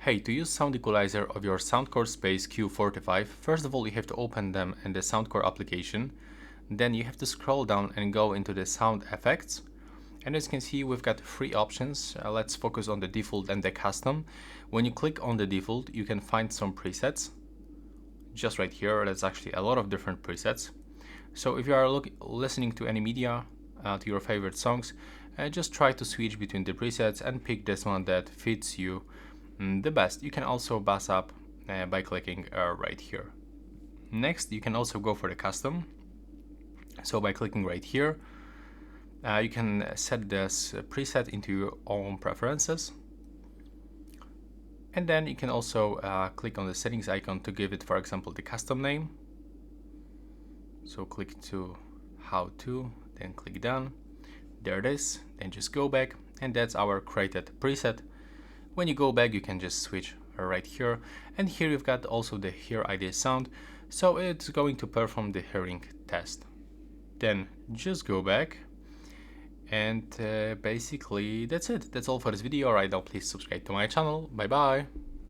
Hey, to use Sound Equalizer of your Soundcore Space Q45, first of all you have to open them in the Soundcore application. Then you have to scroll down and go into the sound effects. And as you can see, we've got three options. Let's focus on the default and the custom. When you click on the default, you can find some presets. Just right here, there's actually a lot of different presets. So if you are listening to any media, to your favorite songs, just try to switch between the presets and pick this one that fits you the best. You can also bass up by clicking right here. Next, you can also go for the custom. So by clicking right here, you can set this preset into your own preferences. And then you can also click on the settings icon to give it, for example, the custom name. So click to how to, then click done. There it is. Then just go back, and that's our created preset. When you go back, you can just switch right here. And here you've got also the Hear ID sound. So it's going to perform the hearing test. Then just go back. And basically that's it. That's all for this video. Right now, please subscribe to my channel. Bye bye.